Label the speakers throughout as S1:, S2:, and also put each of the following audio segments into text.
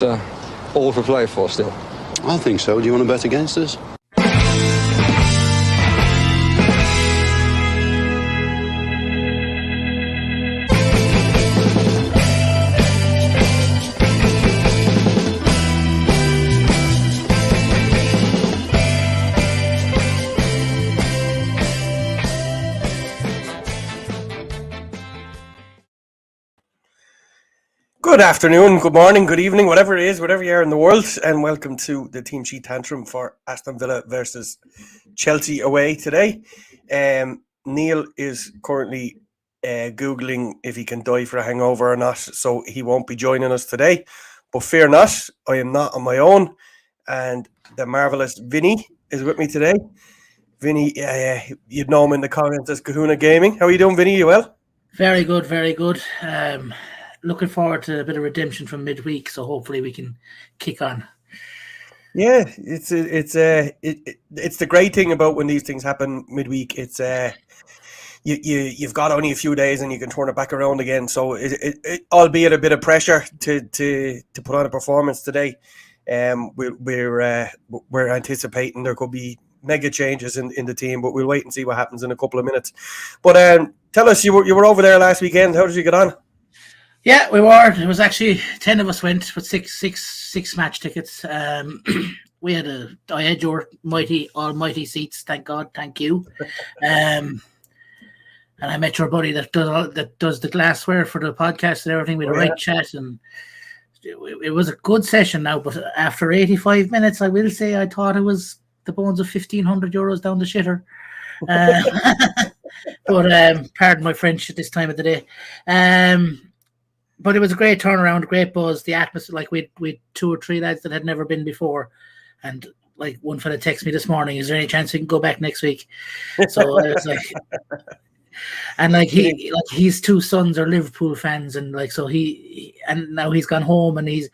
S1: All for play for still?
S2: I think so. Do you want to bet against us?
S3: Good afternoon, good morning, good evening, whatever it is, whatever you are in the world, and welcome to the Teamsheet Tantrum for Aston Villa versus Chelsea away today. Neil is currently Googling if he can die for a hangover or not, so he won't be joining us today. But fear not, I am not on my own, and the marvellous Vinny is with me today. Vinny, you'd know him in the comments as Kahuna Gaming. How are you doing, Vinny? You well?
S4: Very good, very good. Looking forward to a bit of redemption from midweek, so hopefully we can kick on.
S3: Yeah, it's the great thing about when these things happen midweek. It's you've got only a few days and you can turn it back around again. So it albeit a bit of pressure to put on a performance today. We're anticipating there could be mega changes in the team, but we'll wait and see what happens in a couple of minutes. But tell us, you were over there last weekend. How did you get on?
S4: Yeah, we were. It was actually 10 of us went with six match tickets. I had your almighty seats. Thank God, thank you. And I met your buddy that does the glassware for the podcast and everything. We had a right chat, and it was a good session now. But after 85 minutes, I will say I thought it was the bones of €1,500 down the shitter. But pardon my French at this time of the day. But it was a great turnaround, great buzz. The atmosphere, like we had 2 or 3 lads that had never been before, and like one fella texted me this morning, "Is there any chance we can go back next week?" So I was like, and like his 2 sons are Liverpool fans, and like so and now he's gone home and he's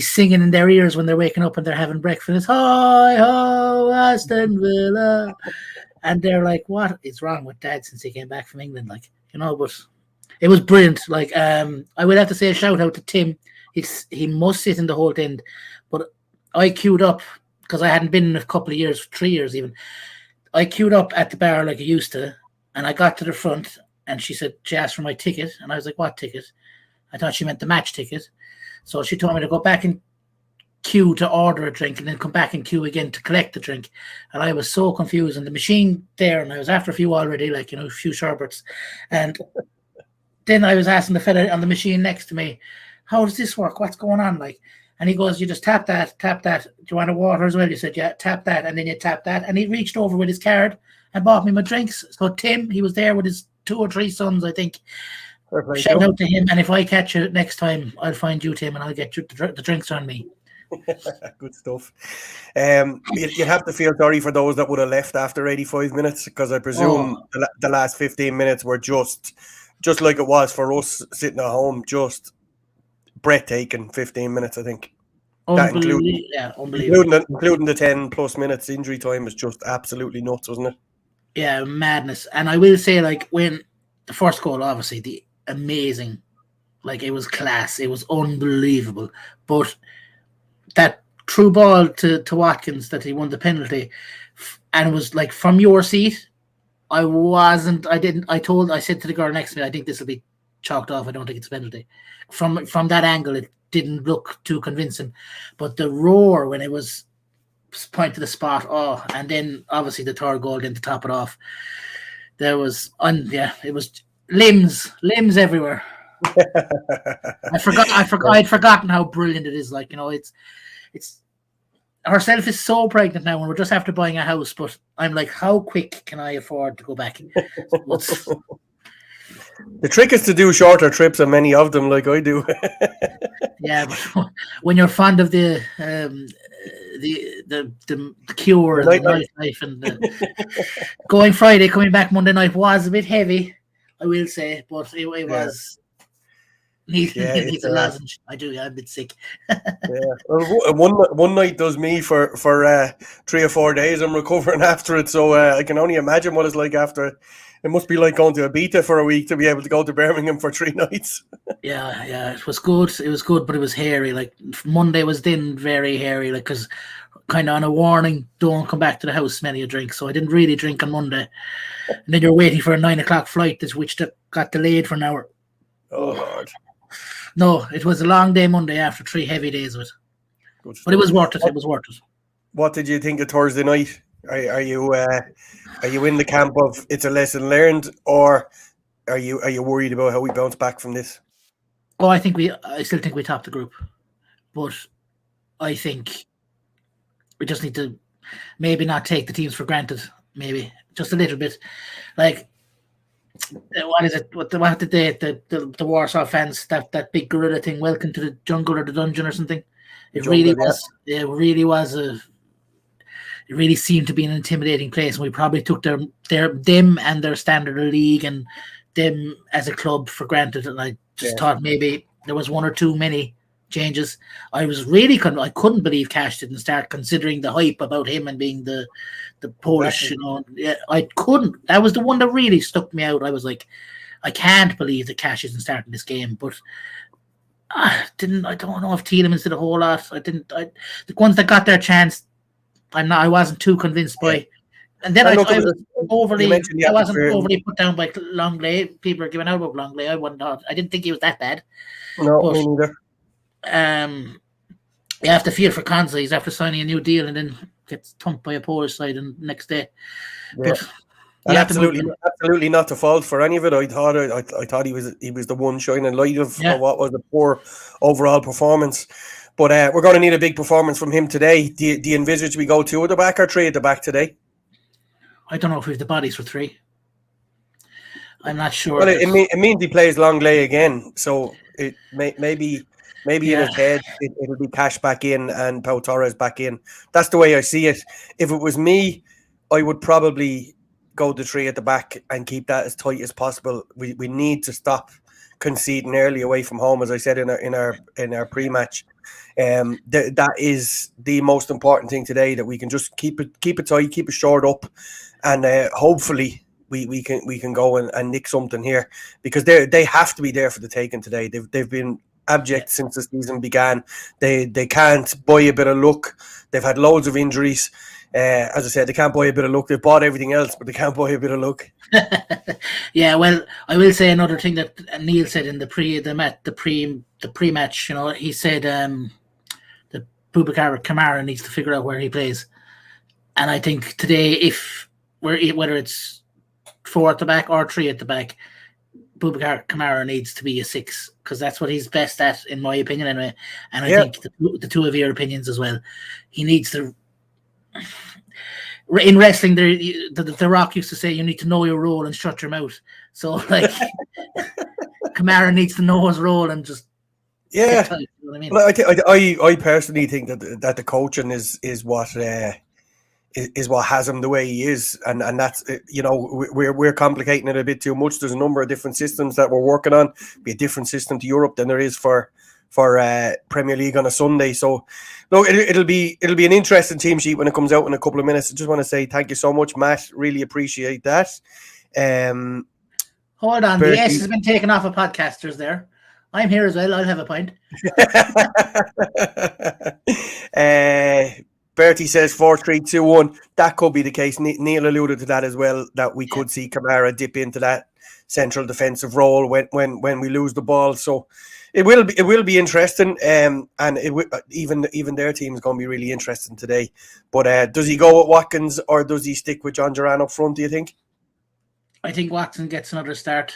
S4: singing in their ears when they're waking up and they're having breakfast. Hi ho, Aston Villa, and they're like, "What is wrong with Dad since he came back from England?" Like, but. It was brilliant. Like, I would have to say a shout out to Tim. He must sit in the whole end. But I queued up because I hadn't been in a couple of years, 3 years even. I queued up at the bar like I used to, and I got to the front, and she asked for my ticket, and I was like, "What ticket?" I thought she meant the match ticket. So she told me to go back and queue to order a drink and then come back and queue again to collect the drink. And I was so confused. And the machine there, and I was after a few already, like, a few sherbets. And then I was asking the fella on the machine next to me, "How does this work? What's going on?" Like, and he goes, "You just tap that. Do you want a water as well?" You said, "Yeah, tap that." And then you tap that. And he reached over with his card and bought me my drinks. So Tim, he was there with his 2 or 3 sons, I think. Shout out to him. And if I catch you next time, I'll find you, Tim, and I'll get you the drinks on me.
S3: Good stuff. You'd have to feel sorry for those that would have left after 85 minutes, because I presume the last 15 minutes were just like it was for us sitting at home, just breathtaking 15 minutes, I think.
S4: Unbelievable.
S3: Including the 10 plus minutes injury time was just absolutely nuts, wasn't it?
S4: Yeah, madness. And I will say, like, when the first goal, obviously, the amazing, like, it was class. It was unbelievable. But that through ball to Watkins that he won the penalty, and it was like from your seat, I said to the girl next to me, "I think this will be chalked off. I don't think it's a penalty." From that angle, it didn't look too convincing. But the roar when it was point to the spot, and then obviously the third goal then to top it off. There was it was limbs everywhere. I'd forgotten how brilliant it is. Like, it's herself is so pregnant now, and we're just after buying a house. But I'm like, how quick can I afford to go back?
S3: The trick is to do shorter trips, and many of them, like I do.
S4: Yeah, but when you're fond of the cure, the nightlife, and going Friday, coming back Monday night was a bit heavy, I will say, but it was.
S3: Yeah, it's
S4: needs a lozenge. I do. Yeah, I'm a bit sick.
S3: yeah. Well, one night does me for 3 or 4 days. I'm recovering after it, so I can only imagine what it's like after it. It must be like going to Ibiza for a week to be able to go to Birmingham for 3 nights.
S4: Yeah, it was good. It was good, but it was hairy. Like Monday was then very hairy, like because kind of on a warning, don't come back to the house smelling a drink. So I didn't really drink on Monday, and then you're waiting for a 9 o'clock flight, which got delayed for an hour.
S3: Oh Lord!
S4: No, it was a long day Monday after 3 heavy days of it,
S3: Good
S4: but it was
S3: stuff.
S4: worth it. It was worth it.
S3: What did you think of Thursday night? Are you in the camp of it's a lesson learned, or are you worried about how we bounce back from this?
S4: Oh, I still think we topped the group, but I think we just need to maybe not take the teams for granted. Maybe just a little bit. Like, what is it? What did the Warsaw fans, that big gorilla thing? Welcome to the jungle or the dungeon or something. It really was. It really was a. It really seemed to be an intimidating place, and we probably took them and their standard of league and them as a club for granted. And I just thought maybe there was one or two many changes. I couldn't believe Cash didn't start, considering the hype about him and being the Polish.
S3: Exactly.
S4: Yeah, I couldn't. That was the one that really stuck me out. I was like, I can't believe that Cash isn't starting this game, but. I don't know if Tielemans did a whole lot. The ones that got their chance, I wasn't too convinced by. And then I wasn't overly put down by Longley. People are giving out about Longley. I didn't think he was that bad.
S3: No, me neither.
S4: You have to feel for Konza. He's after signing a new deal and then gets thumped by a Polish side and next day.
S3: Yeah. And absolutely not the fault for any of it. I thought he was the one shining light of what was a poor overall performance. But we're going to need a big performance from him today. Do you envisage we go 2 at the back or 3 at the back today?
S4: I don't know if we have the bodies for 3. I'm not sure.
S3: Well, it means he plays Longley again. So it maybe in his head it'll be Cash back in and Pau Torres back in. That's the way I see it. If it was me, I would probably go to 3 at the back and keep that as tight as possible. We need to stop conceding early away from home, as I said in our pre-match. That is the most important thing today, that we can just keep it tight, keep it shored up, and hopefully we can go and nick something here, because they have to be there for the taking today. They've been abject since the season began. They can't buy a bit of luck. They've had loads of injuries. As I said, they can't buy a bit of luck. They've bought everything else, but they can't buy a bit of luck.
S4: Yeah, well, I will say another thing that Neil said in the pre-match. He said that Boubacar Kamara needs to figure out where he plays, and I think today, whether it's 4 at the back or 3 at the back, Boubacar Kamara needs to be a 6, because that's what he's best at, in my opinion, anyway. And I think the two of your opinions as well. He needs to. In wrestling, the Rock used to say, you need to know your role and shut your mouth. So, like, Kamara needs to know his role and just get tight, you know what I mean?
S3: Well, I personally think that the coaching is what has him the way he is, and that's we're complicating it a bit too much. There's a number of different systems that we're working on. Be a different system to Europe than there is for Premier League on a Sunday. So no, it'll be an interesting team sheet when it comes out in a couple of minutes. I just want to say thank you so much, Matt. Really appreciate that.
S4: Hold on, the S has been taken off of podcasters there. I'm here as well. I'll have a pint.
S3: Bertie says 4-3-2-1. That could be the case. Neil alluded to that as well, that we could see Kamara dip into that central defensive role when we lose the ball. So it will be interesting, and even their team is going to be really interesting today. But does he go with Watkins or does he stick with John Duran up front, do you think?
S4: I think Watson gets another start.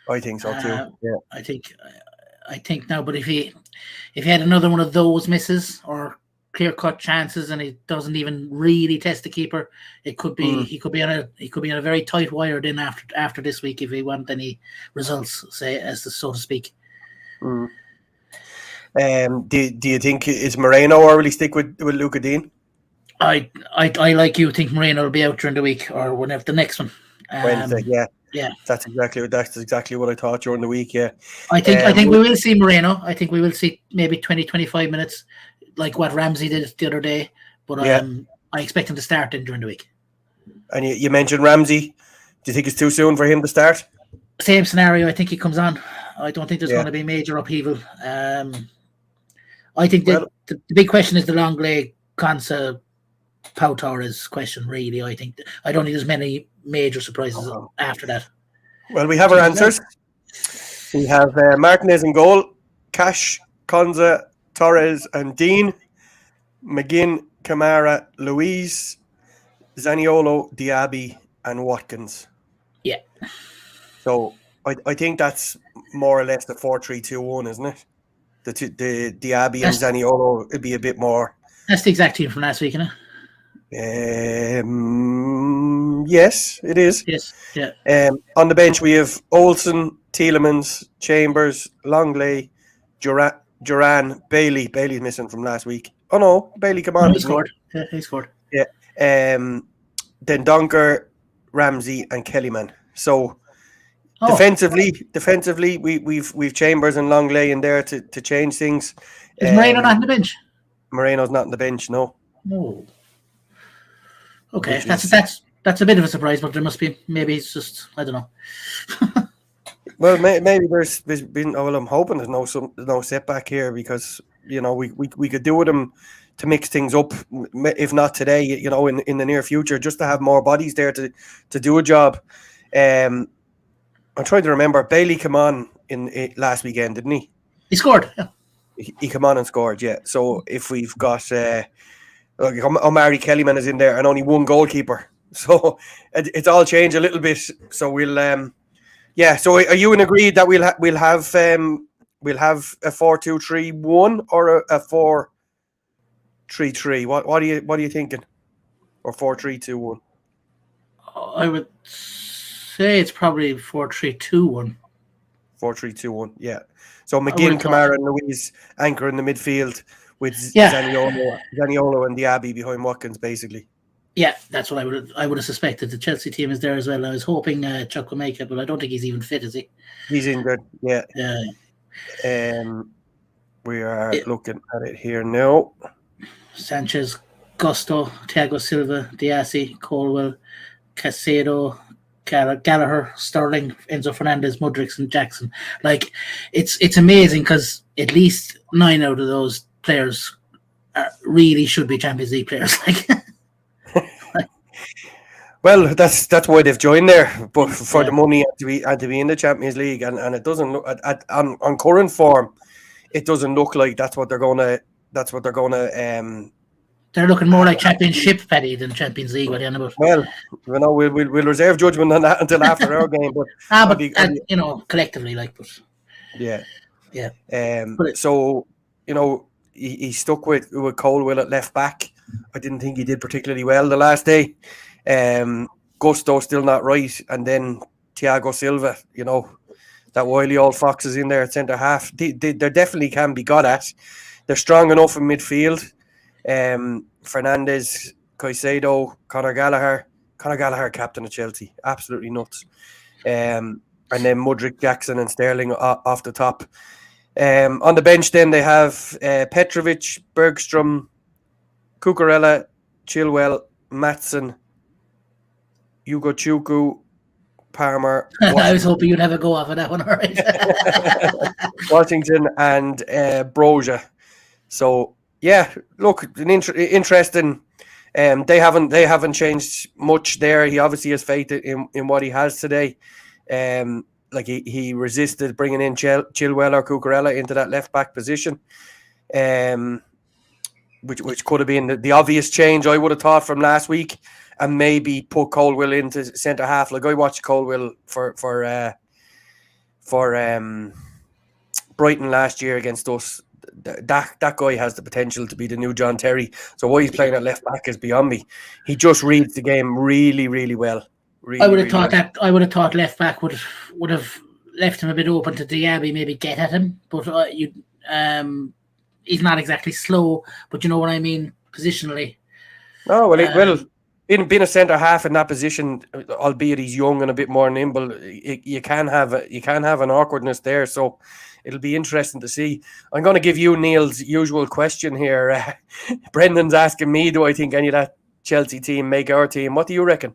S3: I think so too. Yeah,
S4: I think now. But if he had another one of those misses or clear-cut chances and he doesn't even really test the keeper, it could be he could be on a very tight wire then after this week, if he want any results, so to speak.
S3: Do you think it's Moreno, or will he stick with Luca Dean?
S4: I like you think Moreno will be out during the week or whenever the next one.
S3: Wednesday, yeah.
S4: Yeah.
S3: That's exactly what I thought during the week. Yeah.
S4: I think we will see Moreno. I think we will see maybe 20, 25 minutes, like what Ramsey did the other day. But I expect him to start in during the week.
S3: And you mentioned Ramsey. Do you think it's too soon for him to start?
S4: Same scenario. I think he comes on. I don't think there's
S3: Yeah.
S4: going to be major upheaval. I think
S3: Well-
S4: the big question is the long leg Consa Pau Torres question, really. I don't think there's many major surprises after that.
S3: Well, we have our answers. We have Martinez in goal, Cash, Conza, Torres, and Dean, McGinn, Kamara, Louise, Zaniolo, Diaby, and Watkins.
S4: Yeah.
S3: So I think that's more or less the 4-3-2-1, isn't it? The Diaby and Zaniolo would be a bit more.
S4: That's the exact team from last week, isn't it?
S3: Yes, it is.
S4: Yes, yeah.
S3: On the bench, we have Olsen, Tielemans, Chambers, Longley, Duran, Bailey. Bailey's missing from last week. Oh, no. Bailey, come on.
S4: He scored. Yeah, he scored.
S3: Yeah. Then Donker, Ramsey, and Kellyman. So defensively, we've Chambers and Longley in there to change things.
S4: Is Moreno not on the bench?
S3: Moreno's not on the bench, no.
S4: No. Okay, that's a bit of a surprise, but there must be. Maybe it's just, I don't know.
S3: Well, maybe there's been. Well, I'm hoping there's no setback here, because we could do with them to mix things up. If not today, in the near future, just to have more bodies there to do a job. I'm trying to remember. Bailey came on in last weekend, didn't he?
S4: He scored. Yeah.
S3: He came on and scored. Yeah. So if we've got Omari Kellyman is in there and only one goalkeeper, so it's all changed a little bit. So we'll So are you in agreed that we'll have a 4-2-3-1 or a 4-3-3? What are you thinking? Or 4-3-2-1?
S4: I would say it's probably 4-3-2-1.
S3: 4-3-2-1. Yeah. So McGinn, Kamara, and Louise anchor in the midfield with Zaniolo and Diaby behind Watkins, basically.
S4: Yeah, that's what I would have suspected. The Chelsea team is there as well. I was hoping Chuck will make it, but I don't think he's even fit, is he?
S3: He's injured, yeah.
S4: Yeah.
S3: We are looking at it here now.
S4: Sanchez, Gusto, Thiago Silva, Diassi, Colwell, Casado, Gallagher, Sterling, Enzo Fernandez, Mudryk, and Jackson. Like, it's amazing, because at least 9 out of those players really should be Champions League players.
S3: Well, that's why they've joined there, but for the money and to be in the Champions League, and it doesn't look on current form, it doesn't look like that's what they're gonna.
S4: They're looking more like Championship, Paddy, than Champions League. What are you on about?
S3: Well, we'll reserve judgment on that until after our game. But
S4: collectively,
S3: yeah.
S4: But
S3: So he stuck with Colwell at left back. I didn't think he did particularly well the last day. Gusto still not right, and then Thiago Silva, that wily old fox is in there at centre half. They definitely can be got at. They're strong enough in midfield. Fernandez, Caicedo, Conor Gallagher, captain of Chelsea, absolutely nuts. And then Mudryk, Jackson, and Sterling off the top. On the bench, then they have Petrovic, Bergstrom, Cucurella, Chilwell, Maatsen, Hugo Chukwu, Palmer.
S4: I was hoping you'd have a go off of that one, all right.
S3: Washington and Broja. So look, an interesting. They haven't changed much there. He obviously has faith in what he has today. He resisted bringing in Chilwell or Cucurella into that left back position. Which could have been the obvious change, I would have thought, from last week, and maybe put Colwell into centre half. Like, I watched Colwell for Brighton last year against us. That guy has the potential to be the new John Terry. So why he's playing at left back is beyond me. He just reads the game really, really well.
S4: I would have thought left back would have left him a bit open to Diaby, maybe get at him, but he's not exactly slow, but you know what I mean, positionally.
S3: Oh, well, being a centre half in that position, albeit he's young and a bit more nimble, you can have an awkwardness there. So it'll be interesting to see. I'm going to give you Neil's usual question here. Brendan's asking me, do I think any of that Chelsea team make our team? What do you reckon?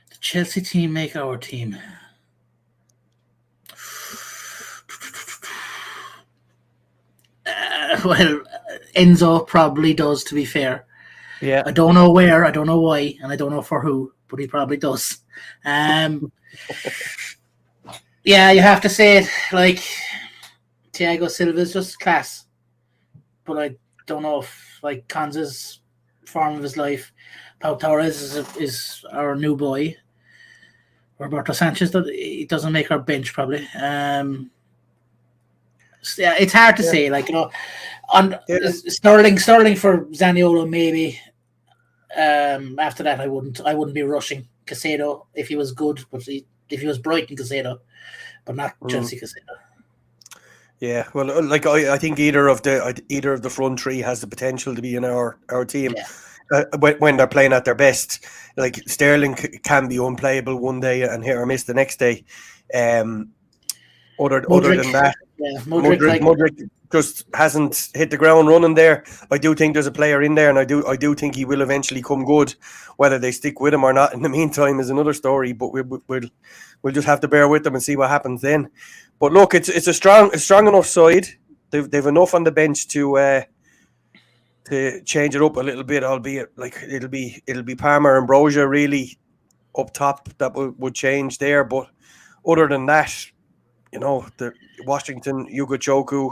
S4: The Chelsea team make our team. Well, Enzo probably does, to be fair.
S3: Yeah.
S4: I don't know where, I don't know why, and I don't know for who, but he probably does. Yeah, you have to say it. Like, Thiago Silva is just class. But I don't know if, like, Konza's form of his life. Pau Torres is our new boy. Roberto Sanchez, he doesn't make our bench, probably. Yeah, it's hard to say. Like, Sterling for Zaniolo, maybe. After that, I wouldn't be rushing Caicedo if he was good, but if he was Brighton Caicedo, but not Chelsea Caicedo.
S3: Yeah, well, like I think either of the front three has the potential to be in our team.
S4: Yeah.
S3: When they're playing at their best. Like Sterling can be unplayable one day and hit or miss the next day. Other than that, Mudryk just hasn't hit the ground running there. I do think there's a player in there, and I do think he will eventually come good. Whether they stick with him or not in the meantime is another story. But we'll just have to bear with them and see what happens then. But look, it's a strong enough side. They've enough on the bench to change it up a little bit, albeit like it'll be Palmer and Broja really up top that would change there. But other than that, the Washington, Hugo Choku,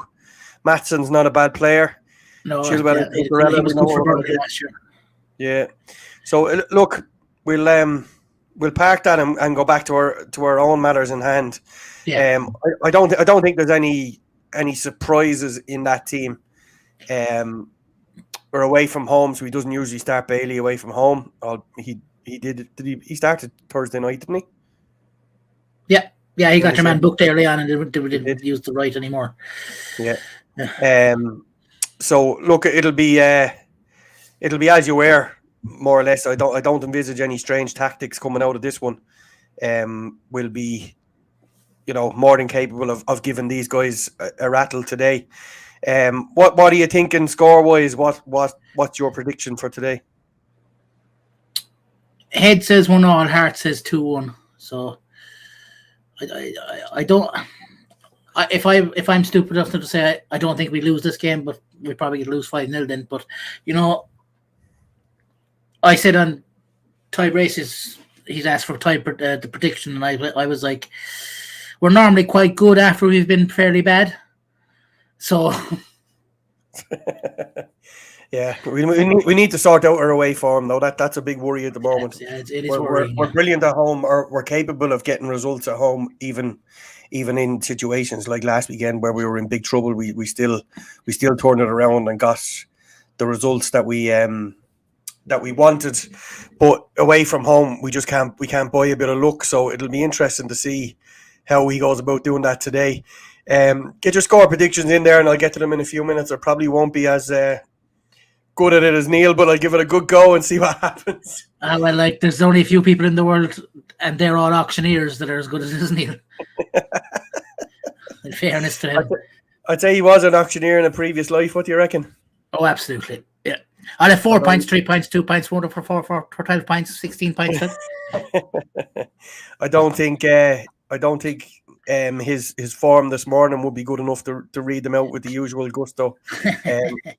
S3: Matsson's not a bad player.
S4: No, he was good for Burnley last year.
S3: Yeah. So look, we'll park that and go back to our own matters in hand.
S4: Yeah.
S3: I don't think there's any surprises in that team. We're away from home, so he doesn't usually start Bailey away from home. He started Thursday night, didn't he?
S4: Yeah, he got your man booked early on and didn't use the right anymore.
S3: Yeah. So look, it'll be as you were, more or less. I don't envisage any strange tactics coming out of this one. We'll be, more than capable of giving these guys a rattle today. What are you thinking score wise? What's your prediction for today?
S4: Head says 1-1, heart says 2-1. So I don't. If I'm stupid enough to say I don't think we lose this game, but we probably lose 5-0 then. But I said on Ty Brace's, he's asked for the prediction, and I was like, we're normally quite good after we've been fairly bad. So
S3: yeah, we need to sort out our away form though. That's a big worry at the moment.
S4: Yeah, it is worrying.
S3: We're brilliant at home, or we're capable of getting results at home, even in situations like last weekend where we were in big trouble. We still turned it around and got the results that we wanted. But away from home, we can't buy a bit of luck. So it'll be interesting to see how he goes about doing that today. Get your score predictions in there, and I'll get to them in a few minutes. I probably won't be as good at it as Neil, but I'll give it a good go and see what happens.
S4: Well, like, there's only a few people in the world, and they're all auctioneers that are as good as Neil. In fairness to him,
S3: I'd say he was an auctioneer in a previous life. What do you reckon?
S4: Oh, absolutely. Yeah, I'll have 4 pints, 3 pints, 2 pints, 1 for 12 pints, 16 pints.
S3: I don't think his form this morning would be good enough to read them out with the usual gusto,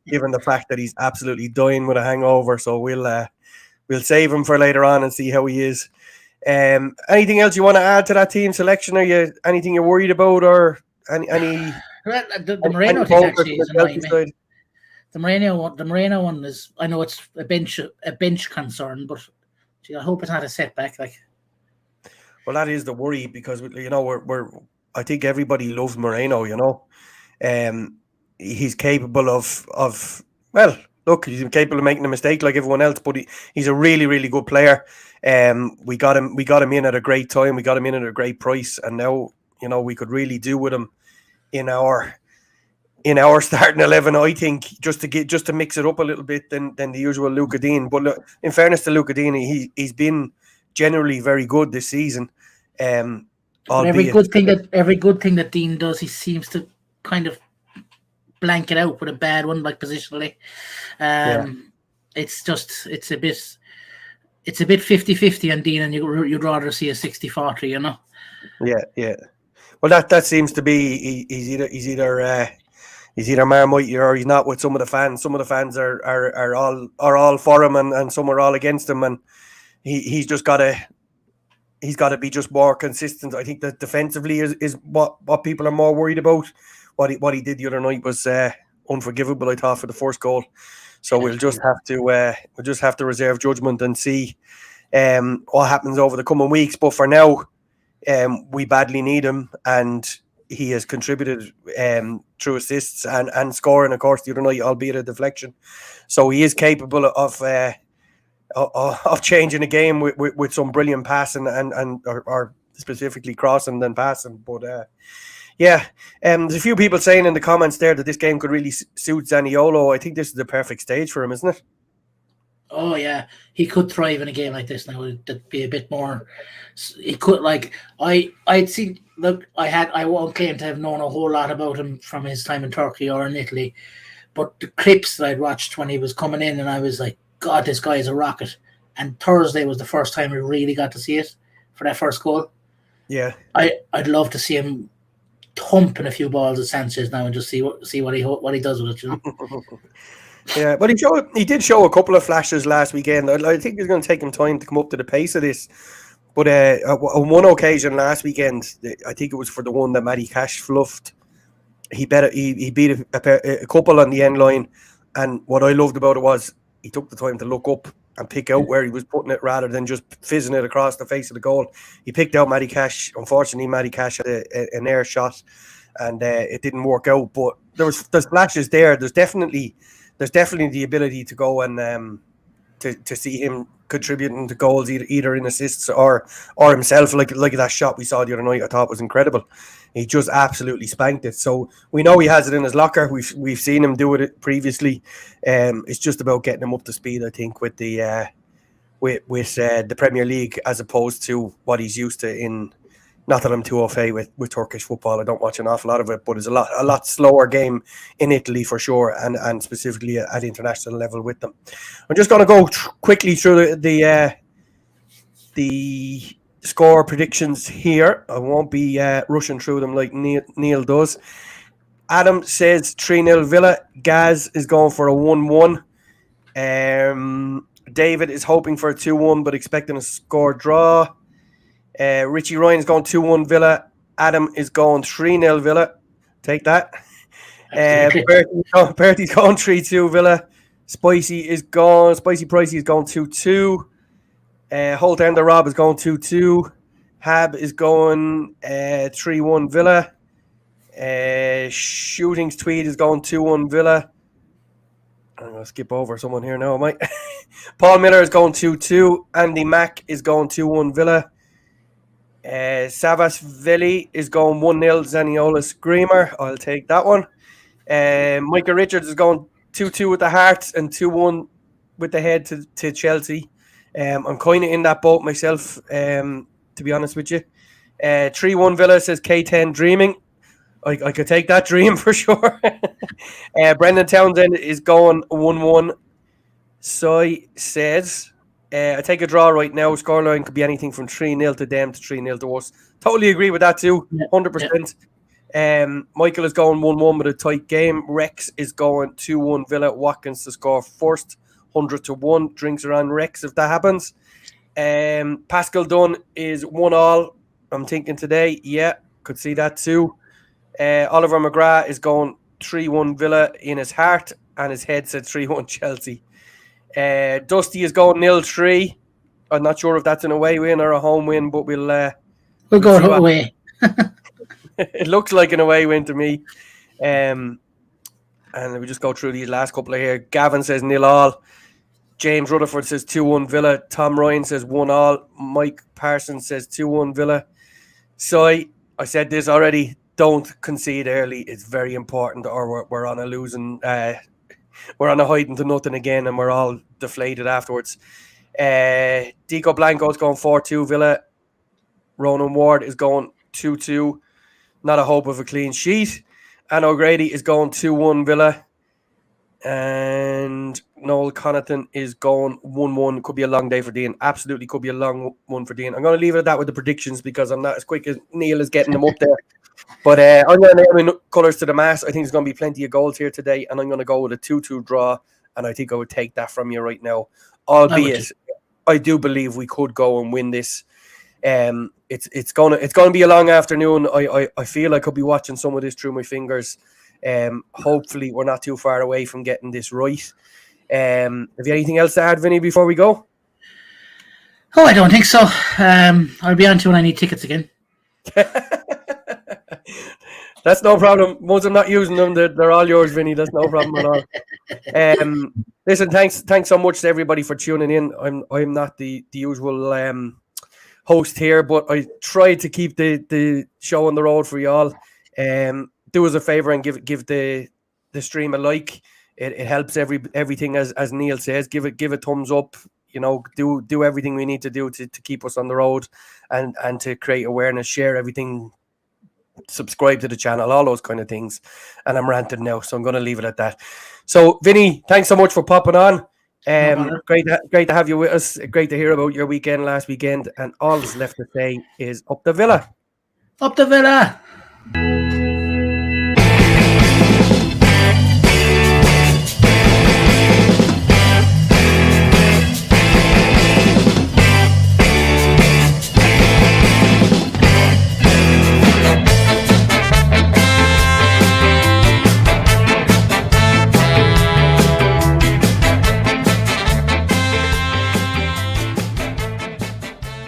S3: given the fact that he's absolutely dying with a hangover. So we'll save him for later on and see how he is. Anything else you want to add to that team selection? Are you anything you're worried about, or any?
S4: Well, the Moreno thing actually is annoying me. The Moreno one is, I know it's a bench concern, but I hope it's not a setback. Like,
S3: well, that is the worry, because I think everybody loves Moreno. He's capable of well, look, he's capable of making a mistake like everyone else, but he's a really, really good player. We got him in at a great time. We got him in at a great price, and now we could really do with him in our in our starting 11, I think, just to mix it up a little bit than the usual Luca Dean. But look, in fairness to Luca Dean, he's been generally very good this season.
S4: But
S3: Albeit,
S4: every good thing that Dean does, he seems to kind of blank it out with a bad one, like positionally. It's a bit 50-50 on Dean, and you'd rather see a 60-40, you know.
S3: Yeah. Well, that seems to be he's either Marmite or he's not with some of the fans. Some of the fans are all for him, and some are all against him, and he's got to be just more consistent. I think that defensively is what people are more worried about. What he did the other night was unforgivable, I thought, for the first goal. So we'll just have to reserve judgment and see what happens over the coming weeks. But for now, we badly need him, and he has contributed through assists and scoring, of course, the other night, albeit a deflection. So he is capable of changing a game with some brilliant passing or specifically crossing than passing. But there's a few people saying in the comments there that this game could really suit Zaniolo. I think this is the perfect stage for him, isn't it?
S4: Oh yeah, he could thrive in a game like this now. It'd be a bit more. He could, like, I'd seen. Look, I won't claim to have known a whole lot about him from his time in Turkey or in Italy, but the clips that I'd watched when he was coming in, and I was like, God, this guy is a rocket. And Thursday was the first time we really got to see it for that first goal.
S3: Yeah,
S4: I'd love to see him thumping a few balls at Sanchez now and just see what he does with it, you know.
S3: Yeah, but he did show a couple of flashes last weekend. I think it's going to take him time to come up to the pace of this. But on one occasion last weekend, I think it was for the one that Matty Cash fluffed. He beat a couple on the end line, and what I loved about it was he took the time to look up and pick out where he was putting it rather than just fizzing it across the face of the goal. He picked out Matty Cash. Unfortunately, Matty Cash had an air shot, and it didn't work out. But there's flashes there. There's definitely the ability to go and to see him contributing to goals either in assists or himself, like that shot we saw the other night. I thought was incredible. He just absolutely spanked it. So we know he has it in his locker. We've seen him do it previously. It's just about getting him up to speed, I think, with the Premier League as opposed to what he's used to in. Not that I'm too au fait with Turkish football. I don't watch an awful lot of it, but it's a lot slower game in Italy for sure, and specifically at international level with them. I'm just going to go quickly through the score predictions here. I won't be rushing through them like Neil does. Adam says 3-0 Villa. Gaz is going for a 1-1. David is hoping for a 2-1, but expecting a score draw. Richie Ryan is going 2-1 Villa. Adam is going 3-0 Villa. Take that. Bertie's going 3-2 Villa. Spicy Pricey is going 2-2. Holt Ender Rob is going 2-2. Hab is going 3-1 Villa. Shootings Tweed is going 2-1 Villa. I'm going to skip over someone here now, I might. Paul Miller is going 2-2. Andy Mack is going 2-1 Villa. Savas Veli is going 1-0 Zaniolo Screamer. I'll take that one. Micah Richards is going 2-2 with the heart and 2-1 with the head to Chelsea. I'm kind of in that boat myself, to be honest with you. 3-1 Villa, says K10 Dreaming. I could take that dream for sure. Brendan Townsend is going 1-1. Soy says... I take a draw right now. Scoreline could be anything from 3-0 to them to 3-0 to us. Totally agree with that too. 100%. Michael is going 1-1 with a tight game. Rex is going 2-1 Villa. Watkins to score first. 100-1. Drinks around Rex if that happens. Pascal Dunn is 1-1. I'm thinking today. Yeah, could see that too. Oliver McGrath is going 3-1 Villa in his heart, and his head said 3-1 Chelsea. Dusty is going 0-3. I'm not sure if that's an away win or a home win, but we'll
S4: go away.
S3: It looks like an away win to me. And we just go through these last couple of here. Gavin says 0-0. James Rutherford says 2-1 Villa. Tom Ryan says 1-1. Mike Parsons says 2-1 Villa. So I said this already. don't concede early. It's very important, or we're on a losing. We're on a hiding to nothing again, and we're all deflated afterwards. Dico Blanco's going 4-2 Villa. Ronan Ward is going 2-2. Not a hope of a clean sheet. And O'Grady is going 2-1 Villa. And Noel Connaughton is going 1-1. Could be a long day for Dean. Absolutely could be a long one for Dean. I'm going to leave it at that with the predictions because I'm not as quick as Neil is getting them up there. But I'm going to name colours to the mass. I think there's going to be plenty of goals here today. And I'm going to go with a 2-2 draw. And I think I would take that from you right now. Albeit, I do believe we could go and win this. It's gonna be a long afternoon. I feel I could be watching some of this through my fingers. Hopefully we're not too far away from getting this right. Have you anything else to add, Vinny, before we go?
S4: Oh, I don't think so. I'll be on to when I need tickets again.
S3: That's no problem. Once I'm not using them, they're all yours, Vinny. That's no problem at all. Listen, thanks so much to everybody for tuning in. I'm not the usual host here, but I tried to keep the show on the road for y'all. Do us a favor and give the stream a like. It helps everything as Neil says. Give a thumbs up. You know, do everything we need to do to keep us on the road and to create awareness. Share everything. Subscribe to the channel, all those kind of things. And I'm ranting now, so I'm going to leave it at that. So, Vinny, thanks so much for popping on. Great to have you with us. Great to hear about your weekend last weekend. And all that's left to say is up the Villa.
S4: Up the Villa.